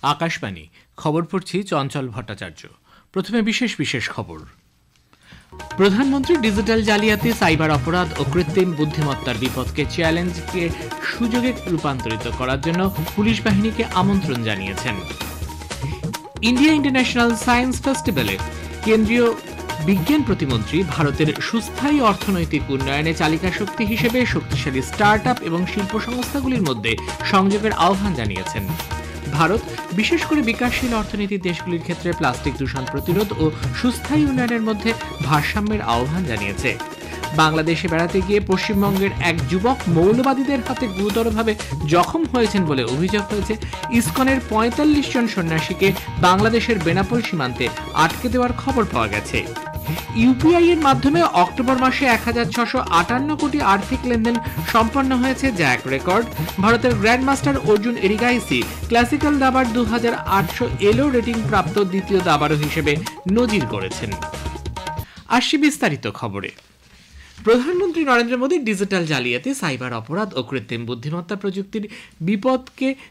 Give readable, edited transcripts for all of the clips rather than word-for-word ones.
আকাশবাণী খবর পড়ছি চঞ্চল ভট্টাচার্য। প্রথমে বিশেষ বিশেষ খবর। প্রধানমন্ত্রী ডিজিটাল জালিয়াতি, সাইবার অপরাধ ও কৃত্রিম বুদ্ধিমত্তার বিপদকে চ্যালেঞ্জকে সুযোগে রূপান্তরিত করার জন্য পুলিশ বাহিনীকে আমন্ত্রণ জানিয়েছেন। ইন্ডিয়া ইন্টারন্যাশনাল সায়েন্স ফেস্টিভ্যালে কেন্দ্রীয় বিজ্ঞান প্রতিমন্ত্রী ভারতের সুস্থায়ী অর্থনৈতিক উন্নয়নে চালিকা শক্তি হিসেবে শক্তিশালী স্টার্টআপ এবং শিল্প সংস্থাগুলির মধ্যে সংযোগের আহ্বান জানিয়েছেন। ভারত বিশেষ করে বিকাশশীল অর্থনীতির দেশগুলির ক্ষেত্রে প্লাস্টিক দূষণ প্রতিরোধ ও সুস্থায়ী উন্নয়নের মধ্যে ভারসাম্যের আহ্বান জানিয়েছে। বাংলাদেশে বেড়াতে গিয়ে পশ্চিমবঙ্গের এক যুবক মৌলবাদীদের হাতে গুরুতরভাবে জখম হয়েছেন বলে অভিযোগ হয়েছে। ইসকনের ৪৫ জন সন্ন্যাসীকে বাংলাদেশের বেনাপোল সীমান্তে আটকে দেওয়ার খবর পাওয়া গেছে। ইউপিআই এর মাধ্যমে অক্টোবর মাসে ১৬৫৮ কোটি আর্থিক লেনদেন সম্পন্ন হয়েছে, যা এক রেকর্ড। ভারতের গ্র্যান্ডমাস্টার অর্জুন এরিগাইসি ক্লাসিক্যাল দাবার ২৮০০ এলো রেটিং প্রাপ্ত দ্বিতীয় দাবারও হিসেবে নজির গড়েছেন। আসছি বিস্তারিত খবরে। প্রধানমন্ত্রী নরেন্দ্র মোদী ডিজিটাল জালিয়াতি, সাইবার অপরাধ ও কৃত্রিম বুদ্ধিমত্তা প্রযুক্তির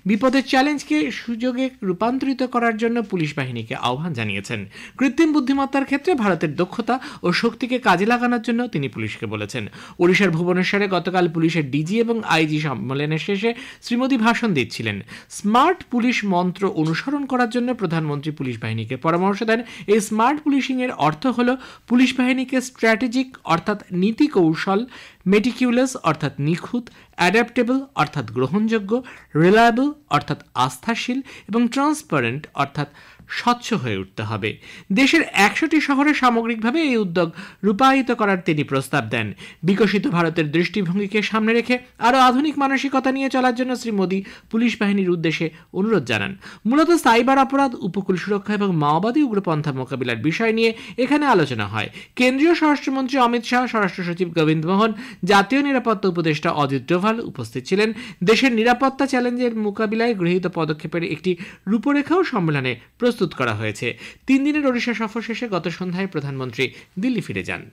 বিপদের চ্যালেঞ্জকে সুযোগে রূপান্তরিত করার জন্য পুলিশ বাহিনীকে আহ্বান জানিয়েছেন। কৃত্রিম বুদ্ধিমত্তার ক্ষেত্রে ভারতের দক্ষতা ও শক্তিকে কাজে লাগানোর জন্য তিনি পুলিশকে বলেছেন। ওড়িশার ভুবনেশ্বরে গতকাল পুলিশের ডিজি এবং আইজি সম্মেলনের শেষে শ্রী মোদী ভাষণ দিচ্ছিলেন। স্মার্ট পুলিশ মন্ত্র অনুসরণ করার জন্য প্রধানমন্ত্রী পুলিশ বাহিনীকে পরামর্শ দেন। এই স্মার্ট পুলিশিং এর অর্থ হল পুলিশ বাহিনীকে স্ট্র্যাটেজিক অর্থাৎ নীতি কৌশল, মেটিকিউলাস অর্থাৎ নিখুঁত, অ্যাডাপ্টেবল অর্থাৎ গ্রহণযোগ্য, রিলায়েবল অর্থাৎ আস্থাশীল এবং ট্রান্সপারেন্ট অর্থাৎ স্বচ্ছ হয়ে উঠতে হবে। দেশের ১০০টি শহরে সামগ্রিকভাবে এই উদ্যোগ রূপায়িত করার তিনি প্রস্তাব দেন। বিকশিত ভারতের দৃষ্টিভঙ্গিকে সামনে রেখে আরও আধুনিক মানসিকতা নিয়ে চলার জন্য শ্রী মোদী পুলিশ বাহিনীর উদ্দেশ্যে অনুরোধ জানান। মূলত সাইবার অপরাধ, উপকূল সুরক্ষা এবং মাওবাদী উগ্রপন্থা মোকাবিলার বিষয় নিয়ে এখানে আলোচনা হয়। কেন্দ্রীয় স্বরাষ্ট্রমন্ত্রী অমিত শাহ, স্বরাষ্ট্র সচিব গোবিন্দ মোহন, জাতীয় নিরাপত্তা উপদেষ্টা অজিত ডোভাল উপস্থিত ছিলেন। দেশের নিরাপত্তা চ্যালেঞ্জের মোকাবিলায় গৃহীত পদক্ষেপের একটি রূপরেখাও সম্মেলনে প্রস্তুত করা হয়েছে। ৩ দিনের ওড়িশা সফর শেষে গত সন্ধ্যায় প্রধানমন্ত্রী দিল্লি ফিরে যান।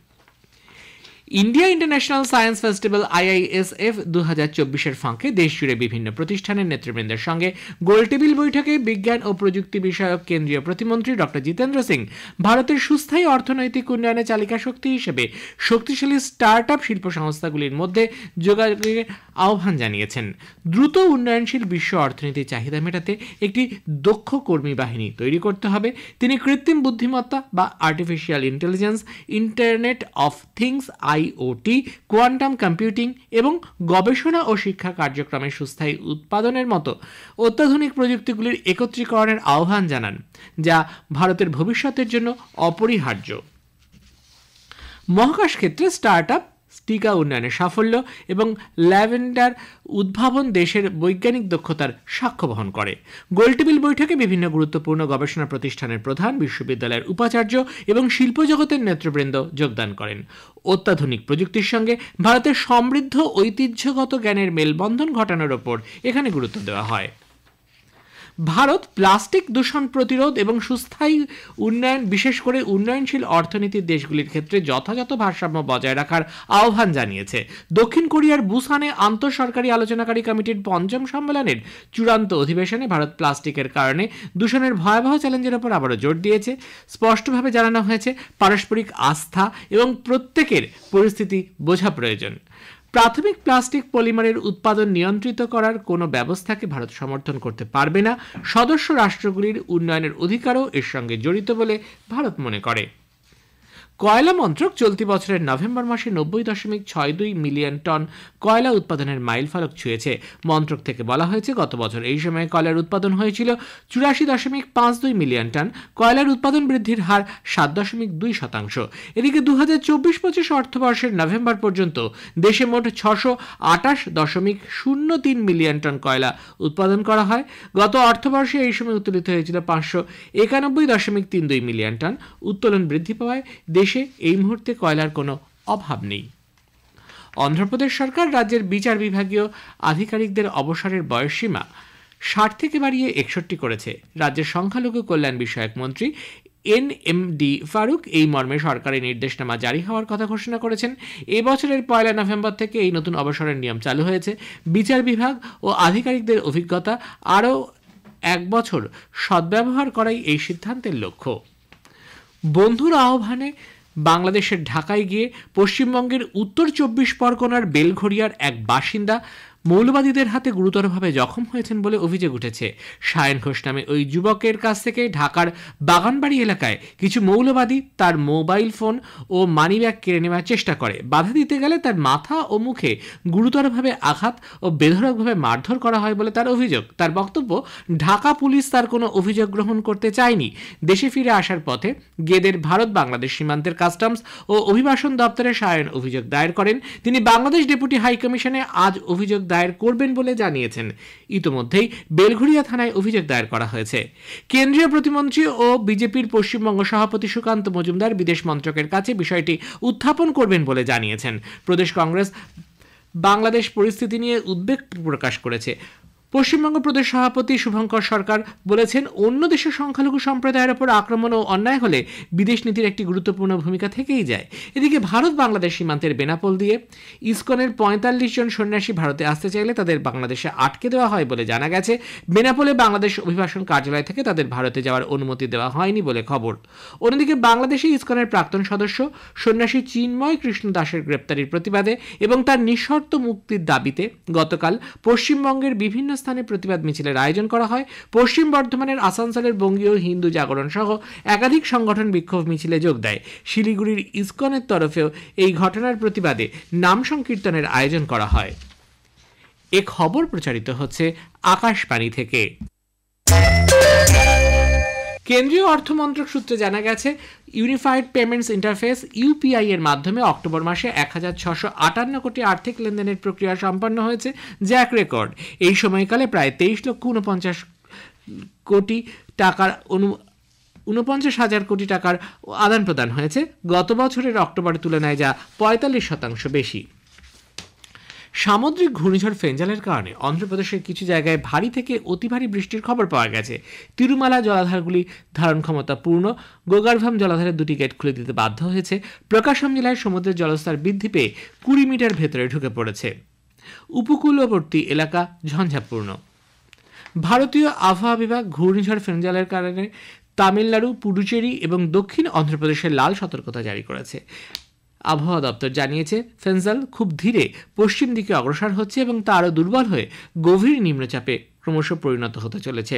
India international science festival IISF ২০২৪-এর ফাঁকে দেশজুড়ে বিভিন্ন প্রতিষ্ঠানের নেতৃবৃন্দের সঙ্গে গোলটেবিল বৈঠকে বিজ্ঞান ও প্রযুক্তি বিষয়ক কেন্দ্রীয় প্রতিমন্ত্রী ডক্টর জিতেন্দ্র সিং ভারতের সুস্থায়ী অর্থনৈতিক উন্নয়নে চালিকা শক্তি হিসেবে শক্তিশালী স্টার্টআপ শিল্প সংস্থাগুলির মধ্যে যোগাযোগের আহ্বান জানিয়েছেন। দ্রুত উন্নয়নশীল বিশ্ব অর্থনীতির চাহিদা মেটাতে একটি দক্ষ কর্মী বাহিনী তৈরি করতে হবে। তিনি কৃত্রিম বুদ্ধিমত্তা বা artificial intelligence, internet of things IoT, quantum computing এবং গবেষণা ও শিক্ষা কার্যক্রমের সুস্থায়ী উৎপাদনের মতো অত্যাধুনিক প্রযুক্তিগুলির একত্রীকরণের আহ্বান জানান, যা ভারতের ভবিষ্যতের জন্য অপরিহার্য। মহাকাশ ক্ষেত্রে স্টার্টআপ, টিকা উন্নয়নের সাফল্য এবং ল্যাভেন্ডার উদ্ভাবন দেশের বৈজ্ঞানিক দক্ষতার সাক্ষ্য বহন করে। গোলটেবিল বৈঠকে বিভিন্ন গুরুত্বপূর্ণ গবেষণা প্রতিষ্ঠানের প্রধান, বিশ্ববিদ্যালয়ের উপাচার্য এবং শিল্প জগতের নেতৃবৃন্দ যোগদান করেন। অত্যাধুনিক প্রযুক্তির সঙ্গে ভারতের সমৃদ্ধ ঐতিহ্যগত জ্ঞানের মেলবন্ধন ঘটানোর ওপর এখানে গুরুত্ব দেওয়া হয়। ভারত প্লাস্টিক দূষণ প্রতিরোধ এবং সুস্থায়ী উন্নয়ন, বিশেষ করে উন্নয়নশীল অর্থনীতির দেশগুলির ক্ষেত্রে যথাযথ ভারসাম্য বজায় রাখার আহ্বান জানিয়েছে। দক্ষিণ কোরিয়ার বুসানে আন্তঃসরকারি আলোচনাকারী কমিটির ৫ম সম্মেলনের চূড়ান্ত অধিবেশনে ভারত প্লাস্টিকের কারণে দূষণের ভয়াবহ চ্যালেঞ্জের উপর আবারও জোর দিয়েছে। স্পষ্টভাবে জানানো হয়েছে পারস্পরিক আস্থা এবং প্রত্যেকের পরিস্থিতি বোঝা প্রয়োজন। প্রাথমিক প্লাস্টিক পলিমারের উৎপাদন নিয়ন্ত্রিত করার কোনো ব্যবস্থাকে ভারত সমর্থন করতে পারবে না। সদস্য রাষ্ট্রগুলির উন্নয়নের অধিকারও এর সঙ্গে জড়িত বলে ভারত মনে করে। কয়লা মন্ত্রক চলতি বছরের নভেম্বর মাসে ৯০.৬২ মিলিয়ন টন কয়লা উৎপাদনের মাইল ফলক ছুঁয়েছে। মন্ত্রক থেকে বলা হয়েছে, গত বছর এই সময়ে কয়লার উৎপাদন হয়েছিল ৮৪.৫২ মিলিয়ন টন। কয়লার উৎপাদন বৃদ্ধির হার ৭.২%। এদিকে ২০২৪-২৫ অর্থবর্ষের নভেম্বর পর্যন্ত দেশে মোট ৬২৮.০৩ মিলিয়ন টন কয়লা উৎপাদন করা হয়। গত অর্থবর্ষে এই সময় উত্তোলিত হয়েছিল ৫৯১.৩২ মিলিয়ন টন। উত্তোলন বৃদ্ধি পাওয়ায় দেশে এই মুহূর্তে কয়লার কোনো অভাব নেই। অন্ধ্রপ্রদেশ সরকার রাজ্যের বিচার বিভাগীয় আধিকারিকদের অবসরের বয়সসীমা ৬০ থেকে বাড়িয়ে ৬১ করেছে। রাজ্যের সংখ্যালঘু কল্যাণ বিষয়ক মন্ত্রী NMD ফারুক এই মর্মে সরকারি নির্দেশনামা জারি হওয়ার কথা ঘোষণা করেছেন। এবছরের ১ নভেম্বর থেকে এই নতুন অবসরের নিয়ম চালু হয়েছে। বিচার বিভাগ ও আধিকারিকদের অভিজ্ঞতা আরও 1 বছর সদ্ব্যবহার করাই এই সিদ্ধান্তের লক্ষ্য। বন্ধুর আহ্বানে বাংলাদেশের ঢাকায় গিয়ে পশ্চিমবঙ্গের উত্তর 24 পরগনার বেলঘড়িয়ার এক বাসিন্দা মৌলবাদীদের হাতে গুরুতরভাবে জখম হয়েছেন বলে অভিযোগ উঠেছে। সায়ন ঘোষ নামে ওই যুবকের কাছ থেকে ঢাকার বাগানবাড়ি এলাকায় কিছু মৌলবাদী তার মোবাইল ফোন ও মানিব্যাগ কেড়ে নেওয়ার চেষ্টা করে। বাধা দিতে গেলে তার মাথা ও মুখে গুরুতরভাবে আঘাত ও বেধড়কভাবে মারধর করা হয় বলে তার অভিযোগ। তার বক্তব্য, ঢাকা পুলিশ তার কোনো অভিযোগ গ্রহণ করতে চায়নি। দেশে ফিরে আসার পথে গেদের ভারত বাংলাদেশ সীমান্তের কাস্টমস ও অভিবাসন দপ্তরে সায়ন অভিযোগ দায়ের করেন। তিনি বাংলাদেশ ডেপুটি হাই কমিশনে আজ অভিযোগ দায়ের করবেন বলে জানিয়েছেন। ইতোমধ্যেই বেলঘড়িয়া থানায় অভিযোগ দায়ের করা হয়েছে। কেন্দ্রীয় প্রতিমন্ত্রী ও বিজেপির পশ্চিমবঙ্গ সভাপতি সুকান্ত মজুমদার বিদেশ মন্ত্রকের কাছে বিষয়টি উত্থাপন করবেন বলে জানিয়েছেন। প্রদেশ কংগ্রেস বাংলাদেশ পরিস্থিতি নিয়ে উদ্বেগ প্রকাশ করেছে। পশ্চিমবঙ্গ প্রদেশ সভাপতি শুভঙ্কর সরকার বলেছেন, অন্য দেশের সংখ্যালঘু সম্প্রদায়ের ওপর আক্রমণ ও অন্যায় হলে বিদেশ নীতির একটি গুরুত্বপূর্ণ ভূমিকা থেকেই যায়। এদিকে ভারত বাংলাদেশ সীমান্তের বেনাপোল দিয়ে ইসকনের 45 জন সন্ন্যাসী ভারতে আসতে চাইলে তাদের বাংলাদেশে আটকে দেওয়া হয় বলে জানা গেছে। বেনাপোলে বাংলাদেশ অভিবাসন কার্যালয় থেকে তাদের ভারতে যাওয়ার অনুমতি দেওয়া হয়নি বলে খবর। অন্যদিকে বাংলাদেশে ইসকনের প্রাক্তন সদস্য সন্ন্যাসী চিন্ময় কৃষ্ণ দাসের গ্রেপ্তারির প্রতিবাদে এবং তার নিঃশর্ত মুক্তির দাবিতে গতকাল পশ্চিমবঙ্গের বিভিন্ন স্থানে প্রতিবাদ মিছিলের আয়োজন করা হয়। পশ্চিম বর্ধমানের আসানসোলের বঙ্গীয় হিন্দু জাগরণ সহ একাধিক সংগঠন বিক্ষোভ মিছিলে যোগ দেয়। শিলিগুড়ির ইসকনের তরফেও এই ঘটনার প্রতিবাদে নাম সংকীর্তনের আয়োজন করা হয়। এ খবর প্রচারিত হচ্ছে আকাশবাণী থেকে। কেন্দ্রীয় অর্থমন্ত্রক সূত্রে জানা গেছে, ইউনিফাইড পেমেন্টস ইন্টারফেস ইউপিআই এর মাধ্যমে অক্টোবর মাসে 1658 কোটি আর্থিক লেনদেনের প্রক্রিয়া সম্পন্ন হয়েছে, যা এক রেকর্ড। এই সময়কালে প্রায় 23,49,000 কোটি টাকার 49,000 কোটি টাকার আদান প্রদান হয়েছে। গত বছরের অক্টোবরের তুলনায় যা 45% বেশি। সামুদ্রিক ঘূর্ণিঝড় ফেঞ্জালের কারণে অন্ধ্রপ্রদেশের কিছু জায়গায় ভারী থেকে অতি ভারী বৃষ্টির খবর পাওয়া গেছে। তিরুমালা জলাধারগুলি ধারণ ক্ষমতা পূর্ণ। গোগারভাম জলাধারের 2টি গেট খুলে দিতে বাধ্য হয়েছে। প্রকাশম জেলায় সমুদ্রের জলস্তর বৃদ্ধি পেয়ে 20 মিটার ভেতরে ঢুকে পড়েছে। উপকূলবর্তী এলাকা ঝঞ্ঝাপূর্ণ। ভারতীয় আবহাওয়া বিভাগ ঘূর্ণিঝড় ফেঞ্জালের কারণে তামিলনাড়ু, পুডুচেরি এবং দক্ষিণ অন্ধ্রপ্রদেশের লাল সতর্কতা জারি করেছে। আবহাওয়া দপ্তর জানিয়েছে, ফেঞ্জাল খুব ধীরে পশ্চিম দিকে অগ্রসর হচ্ছে এবং তা আরও দুর্বল হয়ে গভীর নিম্নচাপে ক্রমশ পরিণত হতে চলেছে।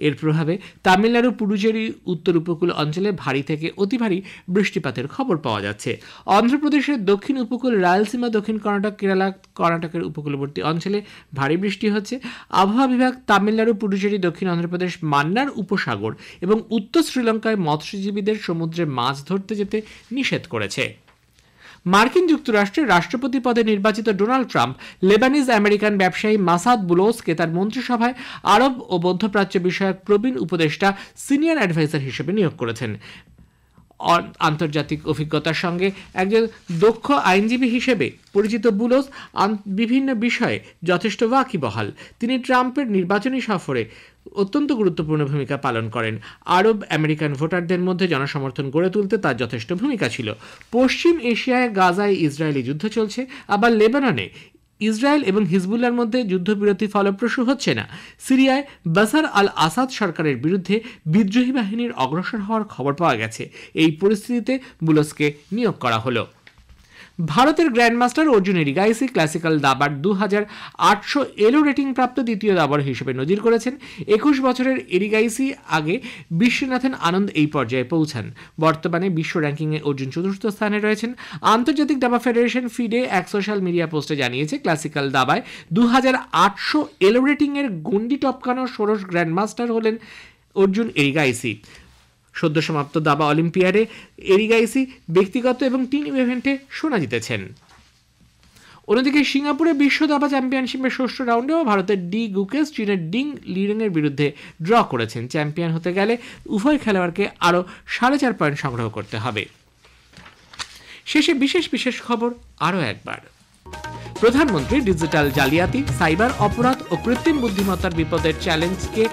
এর প্রভাবে তামিলনাড়ু, পুডুচেরি উত্তর উপকূল অঞ্চলে ভারী থেকে অতি ভারী বৃষ্টিপাতের খবর পাওয়া যাচ্ছে। অন্ধ্রপ্রদেশের দক্ষিণ উপকূল, রায়লসীমা, দক্ষিণ কর্ণাটক, কেরালা, কর্ণাটকের উপকূলবর্তী অঞ্চলে ভারী বৃষ্টি হচ্ছে। আবহাওয়া বিভাগ তামিলনাড়ু, পুডুচেরি, দক্ষিণ অন্ধ্রপ্রদেশ, মান্নার উপসাগর এবং উত্তর শ্রীলঙ্কায় মৎস্যজীবীদের সমুদ্রে মাছ ধরতে যেতে নিষেধ করেছে। মার্কিন যুক্তরাষ্ট্রের রাষ্ট্রপতি পদে নির্বাচিত ডোনাল্ড ট্রাম্প লেবানিজ আমেরিকান ব্যবসায়ী মাসাদ বুলোসকে তার মন্ত্রিসভায় আরব ও মধ্যপ্রাচ্য বিষয়ক প্রবীণ উপদেষ্টা সিনিয়র অ্যাডভাইজার হিসেবে নিয়োগ করেছেন। আন্তর্জাতিক অভিজ্ঞতার সঙ্গে একজন দক্ষ আইনজীবী হিসেবে পরিচিত বুলোস বিভিন্ন বিষয়ে যথেষ্ট ওয়াকিবহাল। তিনি ট্রাম্পের নির্বাচনী সফরে অত্যন্ত গুরুত্বপূর্ণ ভূমিকা পালন করেন। আরব আমেরিকান ভোটারদের মধ্যে জনসমর্থন গড়ে তুলতে তার যথেষ্ট ভূমিকা ছিল। পশ্চিম এশিয়ায় গাজায় ইসরায়েলি যুদ্ধ চলছে, আবার লেবাননে ইসরায়েল এবং হিজবুল্লাহর মধ্যে যুদ্ধবিরতি ফলপ্রসূ হচ্ছে না। সিরিয়ায় বাশার আল আসাদ সরকারের বিরুদ্ধে বিদ্রোহী বাহিনীর অগ্রসর হওয়ার খবর পাওয়া গেছে। এই পরিস্থিতিতে বুলোসকে নিয়োগ করা হলো। ভারতের গ্র্যান্ডমাস্টার অর্জুন এরিগাইসি ক্লাসিক্যাল দাবার 2800 এলো রেটিং প্রাপ্ত দ্বিতীয় দাবার হিসেবে নজির করেছেন। 21 বছরের এরিগাইসি আগে বিশ্বনাথন আনন্দ এই পর্যায়ে পৌঁছান। বর্তমানে বিশ্ব র্যাঙ্কিংয়ে অর্জুন চতুর্থ স্থানে রয়েছেন। আন্তর্জাতিক দাবা ফেডারেশন ফিডে এক সোশ্যাল মিডিয়া পোস্টে জানিয়েছে, ক্লাসিক্যাল দাবায় 2800 এলো রেটিংয়ের গণ্ডি টপকানো ষোড়শ গ্র্যান্ডমাস্টার হলেন অর্জুন এরিগাইসি। সদ্য সমাপ্ত দাবা অলিম্পিয়াডে এরিগাইসি ব্যক্তিগত এবং টিম ইভেন্টে সোনা জিতেছেন। অন্যদিকে সিঙ্গাপুরে বিশ্ব দাবা চ্যাম্পিয়নশিপের ষষ্ঠ রাউন্ডেও ভারতের ডি গুকেস চীনের ডিং লিরেংয়ের বিরুদ্ধে ড্র করেছেন। চ্যাম্পিয়ন হতে গেলে উভয় খেলোয়াড়কে আরও 4.5 পয়েন্ট সংগ্রহ করতে হবে। শেষে বিশেষ খবর আরও একবার। প্রধানমন্ত্রী ডিজিটাল জালিয়াতি, সাইবার অপরাধ ও কৃত্রিম বুদ্ধিমত্তার বিপদের চ্যালেঞ্জকে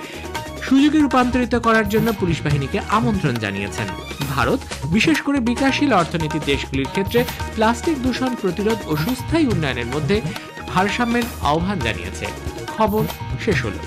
সুযোগে রূপান্তরিত করার জন্য পুলিশ বাহিনীকে আমন্ত্রণ জানিয়েছেন। ভারত বিশেষ করে বিকাশশীল অর্থনীতির দেশগুলির ক্ষেত্রে প্লাস্টিক দূষণ প্রতিরোধ ও সুস্থায়ী উন্নয়নের মধ্যে ভারসাম্যের আহ্বান জানিয়েছে। খবর শেষ হলো।